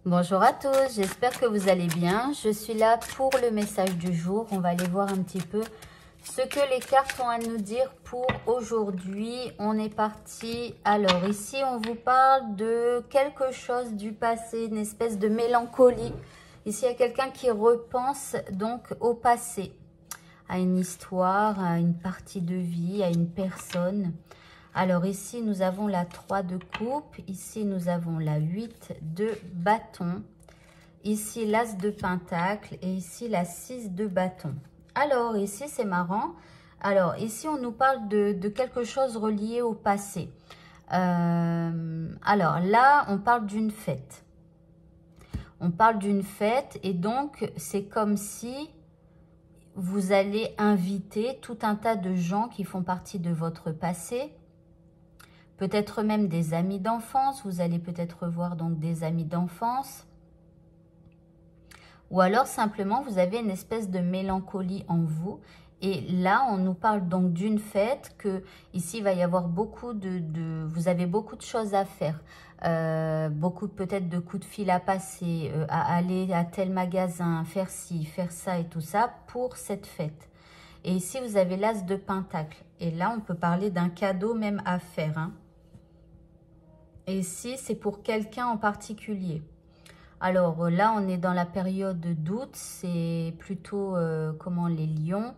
Bonjour à tous, j'espère que vous allez bien. Je suis là pour le message du jour. On va aller voir un petit peu ce que les cartes ont à nous dire pour aujourd'hui. On est parti. Alors ici, on vous parle de quelque chose du passé, une espèce de mélancolie. Ici, il y a quelqu'un qui repense donc au passé, à une histoire, à une partie de vie, à une personne. Alors ici, nous avons la 3 de coupe. Ici, nous avons la 8 de bâton. Ici, l'as de pentacle. Et ici, la 6 de bâton. Alors ici, c'est marrant. Alors ici, on nous parle de quelque chose relié au passé. Alors là, on parle d'une fête. On parle d'une fête et donc, c'est comme si vous allez inviter tout un tas de gens qui font partie de votre passé. Peut-être même des amis d'enfance. Vous allez peut-être voir donc des amis d'enfance. Ou alors simplement vous avez une espèce de mélancolie en vous. Et là on nous parle donc d'une fête que ici il va y avoir beaucoup vous avez beaucoup de choses à faire. Beaucoup peut-être de coups de fil à passer, à aller à tel magasin, faire ci, faire ça et tout ça pour cette fête. Et ici vous avez l'as de pentacle. Et là on peut parler d'un cadeau même à faire, hein. Et ici, c'est pour quelqu'un en particulier. Alors là, on est dans la période d'août. C'est plutôt comment les lions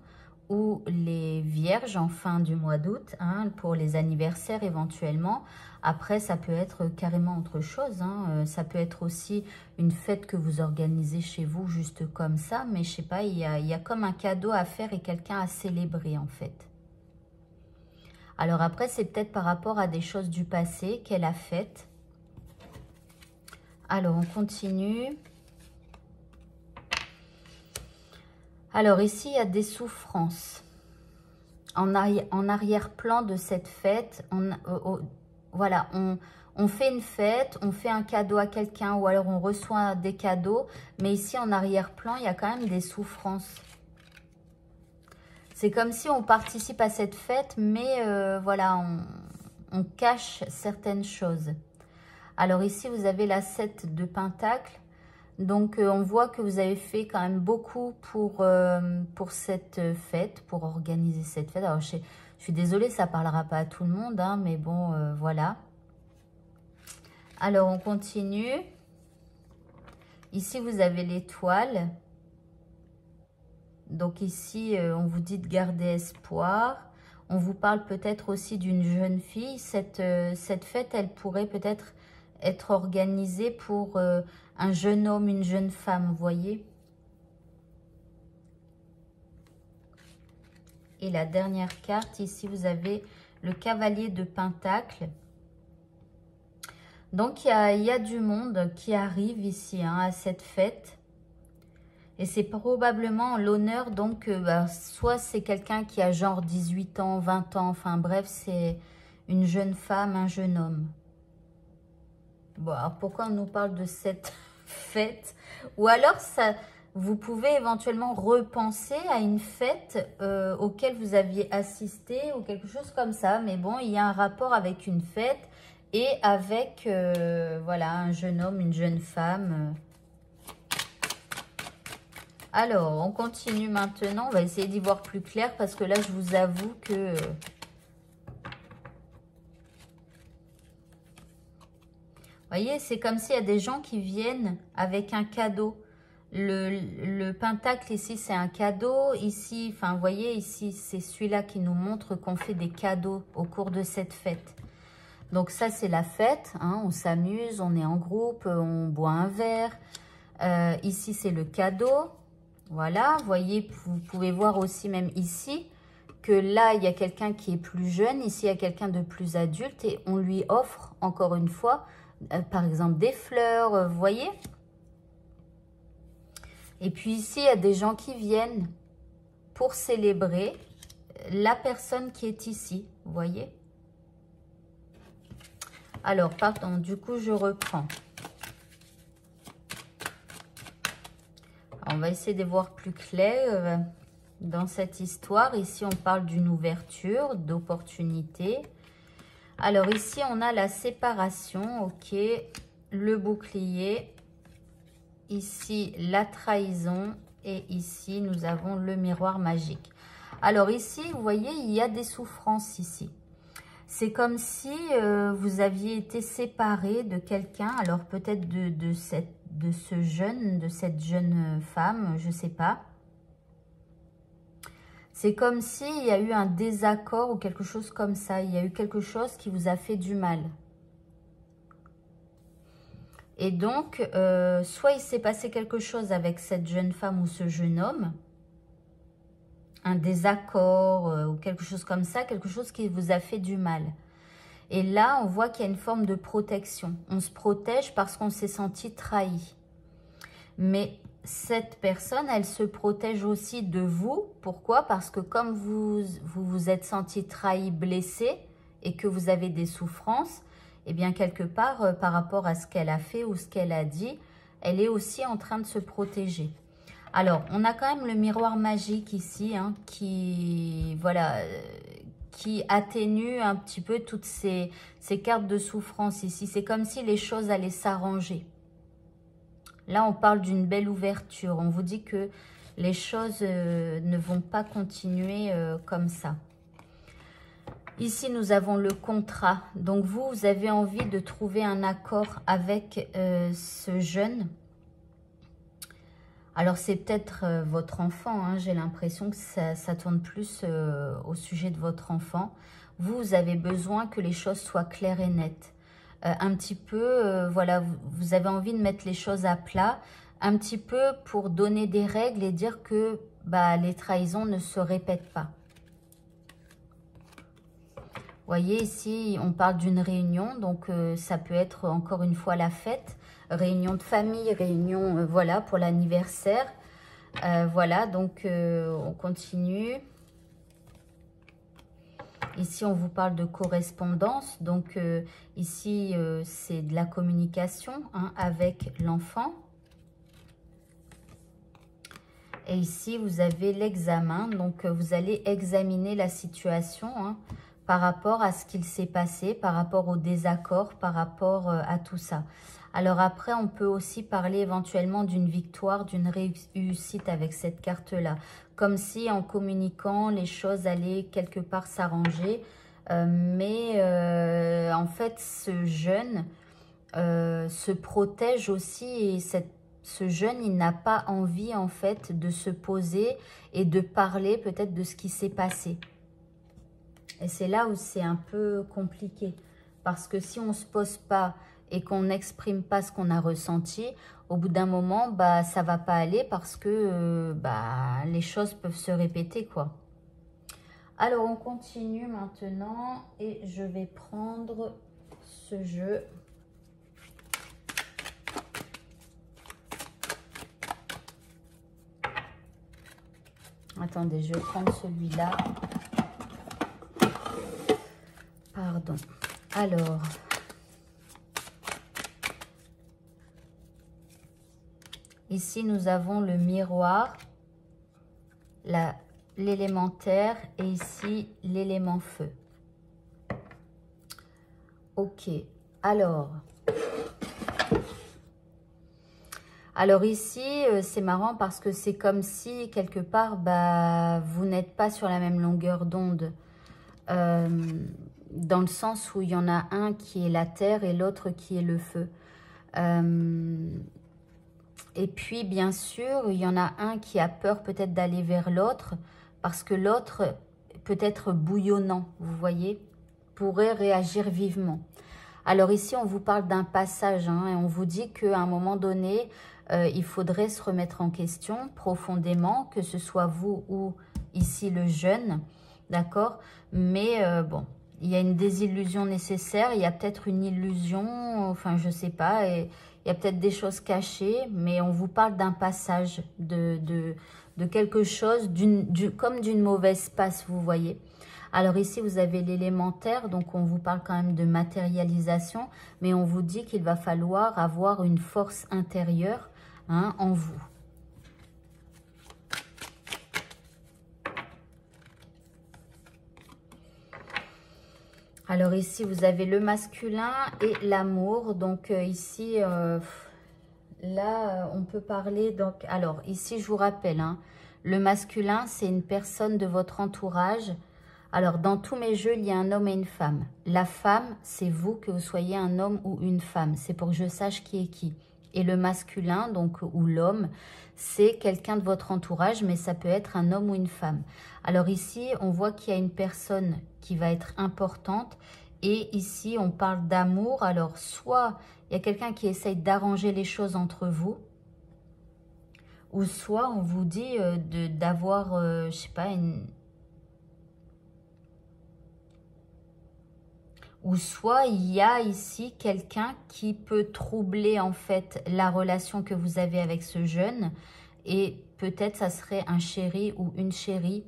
ou les vierges en fin du mois d'août, hein, pour les anniversaires éventuellement. Après, ça peut être carrément autre chose, hein. Ça peut être aussi une fête que vous organisez chez vous juste comme ça. Mais je sais pas, il y a comme un cadeau à faire et quelqu'un à célébrer en fait. Alors après, c'est peut-être par rapport à des choses du passé qu'elle a faites. Alors, on continue. Alors ici, il y a des souffrances. En arrière-plan de cette fête, voilà, on fait une fête, on fait un cadeau à quelqu'un ou alors on reçoit des cadeaux. Mais ici, en arrière-plan, il y a quand même des souffrances. C'est comme si on participe à cette fête, mais voilà, on cache certaines choses. Alors ici, vous avez la 7 de pentacle. Donc, on voit que vous avez fait quand même beaucoup pour cette fête, pour organiser cette fête. Alors, je suis désolée, ça ne parlera pas à tout le monde, hein, mais bon, voilà. Alors, on continue. Ici, vous avez l'étoile. Donc ici, on vous dit de garder espoir. On vous parle peut-être aussi d'une jeune fille. Cette fête, elle pourrait peut-être être organisée pour un jeune homme, une jeune femme, vous voyez. Et la dernière carte, ici, vous avez le cavalier de pentacle. Donc, il y a du monde qui arrive ici, hein, à cette fête. Et c'est probablement l'honneur, donc, soit c'est quelqu'un qui a genre 18 ans, 20 ans, enfin bref, c'est une jeune femme, un jeune homme. Bon, alors pourquoi on nous parle de cette fête? Ou alors, ça, vous pouvez éventuellement repenser à une fête auquel vous aviez assisté ou quelque chose comme ça. Mais bon, il y a un rapport avec une fête et avec, voilà, un jeune homme, une jeune femme. Alors, on continue maintenant. On va essayer d'y voir plus clair parce que là, je vous avoue que... Vous voyez, c'est comme s'il y a des gens qui viennent avec un cadeau. Le pentacle ici, c'est un cadeau. Ici, enfin, vous voyez, ici, c'est celui-là qui nous montre qu'on fait des cadeaux au cours de cette fête. Donc ça, c'est la fête, hein, on s'amuse, on est en groupe, on boit un verre. Ici, c'est le cadeau. Voilà, vous voyez, vous pouvez voir aussi même ici que là, il y a quelqu'un qui est plus jeune. Ici, il y a quelqu'un de plus adulte et on lui offre, encore une fois, par exemple, des fleurs, vous voyez. Et puis ici, il y a des gens qui viennent pour célébrer la personne qui est ici, vous voyez. Alors, pardon, du coup, je reprends. On va essayer de voir plus clair dans cette histoire. Ici, on parle d'une ouverture, d'opportunité. Alors ici, on a la séparation, ok. Le bouclier, ici la trahison et ici nous avons le miroir magique. Alors ici, vous voyez, il y a des souffrances ici. C'est comme si vous aviez été séparé de quelqu'un, alors peut-être de cette jeune femme, je ne sais pas. C'est comme s'il y a eu un désaccord ou quelque chose comme ça. Il y a eu quelque chose qui vous a fait du mal. Et donc, soit il s'est passé quelque chose avec cette jeune femme ou ce jeune homme, un désaccord ou quelque chose comme ça, quelque chose qui vous a fait du mal. Et là, on voit qu'il y a une forme de protection. On se protège parce qu'on s'est senti trahi. Mais cette personne, elle se protège aussi de vous. Pourquoi? Parce que comme vous êtes senti trahi, blessé et que vous avez des souffrances, eh bien quelque part, par rapport à ce qu'elle a fait ou ce qu'elle a dit, elle est aussi en train de se protéger. Alors, on a quand même le miroir magique ici, hein, qui atténue un petit peu toutes ces cartes de souffrance ici. C'est comme si les choses allaient s'arranger. Là, on parle d'une belle ouverture. On vous dit que les choses ne vont pas continuer comme ça. Ici, nous avons le contrat. Donc, vous avez envie de trouver un accord avec ce jeune. Alors, c'est peut-être votre enfant. Hein. J'ai l'impression que ça tourne plus au sujet de votre enfant. Vous avez besoin que les choses soient claires et nettes. Un petit peu, voilà, vous avez envie de mettre les choses à plat, un petit peu pour donner des règles et dire que les trahisons ne se répètent pas. Vous voyez, ici, on parle d'une réunion, donc ça peut être encore une fois la fête, réunion de famille, réunion, voilà, pour l'anniversaire. Voilà, donc on continue. Ici, on vous parle de correspondance. Donc, ici, c'est de la communication hein, avec l'enfant. Et ici, vous avez l'examen. Donc, vous allez examiner la situation hein, par rapport à ce qu'il s'est passé, par rapport au désaccord, par rapport à tout ça. Alors après, on peut aussi parler éventuellement d'une victoire, d'une réussite avec cette carte-là. Comme si en communiquant, les choses allaient quelque part s'arranger. Mais en fait, ce jeune se protège aussi et ce jeune, il n'a pas envie en fait de se poser et de parler peut-être de ce qui s'est passé. Et c'est là où c'est un peu compliqué. Parce que si on ne se pose pas et qu'on n'exprime pas ce qu'on a ressenti, au bout d'un moment, ça ne va pas aller parce que les choses peuvent se répéter, quoi. Alors, on continue maintenant et je vais prendre ce jeu. Attendez, je vais prendre celui-là. Pardon. Alors... Ici, nous avons le miroir, l'élémentaire et ici, l'élément feu. Ok, alors ici, c'est marrant parce que c'est comme si, quelque part, vous n'êtes pas sur la même longueur d'onde. Dans le sens où il y en a un qui est la terre et l'autre qui est le feu. Et puis, bien sûr, il y en a un qui a peur peut-être d'aller vers l'autre parce que l'autre peut être bouillonnant, vous voyez, pourrait réagir vivement. Alors ici, on vous parle d'un passage hein, et on vous dit qu'à un moment donné, il faudrait se remettre en question profondément, que ce soit vous ou ici le jeune, d'accord? Mais bon, il y a une désillusion nécessaire, il y a peut-être une illusion, enfin je ne sais pas, et il y a peut-être des choses cachées, mais on vous parle d'un passage, de quelque chose, comme d'une mauvaise passe, vous voyez. Alors ici, vous avez l'élémentaire, donc on vous parle quand même de matérialisation, mais on vous dit qu'il va falloir avoir une force intérieure hein, en vous. Alors ici, vous avez le masculin et l'amour. Donc ici, Là, on peut parler, donc, alors, ici, je vous rappelle, hein, le masculin, c'est une personne de votre entourage. Alors, dans tous mes jeux, il y a un homme et une femme. La femme, c'est vous, que vous soyez un homme ou une femme. C'est pour que je sache qui est qui. Et le masculin, donc, ou l'homme, c'est quelqu'un de votre entourage, mais ça peut être un homme ou une femme. Alors ici, on voit qu'il y a une personne qui va être importante. Et ici, on parle d'amour. Alors, soit il y a quelqu'un qui essaye d'arranger les choses entre vous, ou soit on vous dit d'avoir, je sais pas, ou soit il y a ici quelqu'un qui peut troubler en fait la relation que vous avez avec ce jeune, et peut-être ça serait un chéri ou une chérie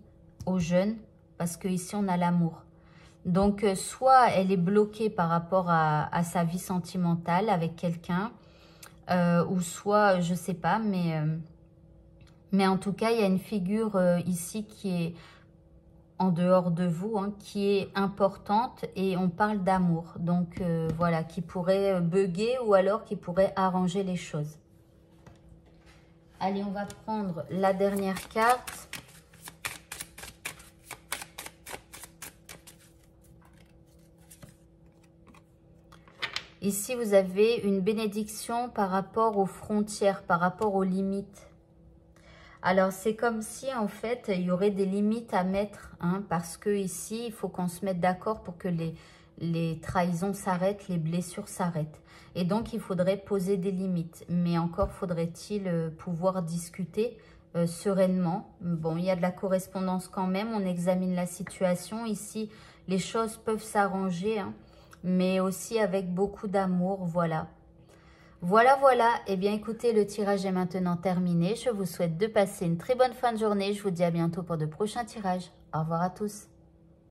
au jeune, parce que ici on a l'amour. Donc, soit elle est bloquée par rapport à sa vie sentimentale avec quelqu'un, ou soit, je sais pas, mais en tout cas, il y a une figure ici qui est en dehors de vous, hein, qui est importante, et on parle d'amour. Donc, voilà, qui pourrait bugger ou alors qui pourrait arranger les choses. Allez, on va prendre la dernière carte. Ici, vous avez une bénédiction par rapport aux frontières, par rapport aux limites. Alors, c'est comme si, en fait, il y aurait des limites à mettre, hein, parce que ici, il faut qu'on se mette d'accord pour que les trahisons s'arrêtent, les blessures s'arrêtent. Et donc, il faudrait poser des limites. Mais encore faudrait-il pouvoir discuter sereinement. Bon, il y a de la correspondance quand même, on examine la situation. Ici, les choses peuvent s'arranger, hein, mais aussi avec beaucoup d'amour, voilà. Voilà, voilà. Eh bien, écoutez, le tirage est maintenant terminé. Je vous souhaite de passer une très bonne fin de journée. Je vous dis à bientôt pour de prochains tirages. Au revoir à tous.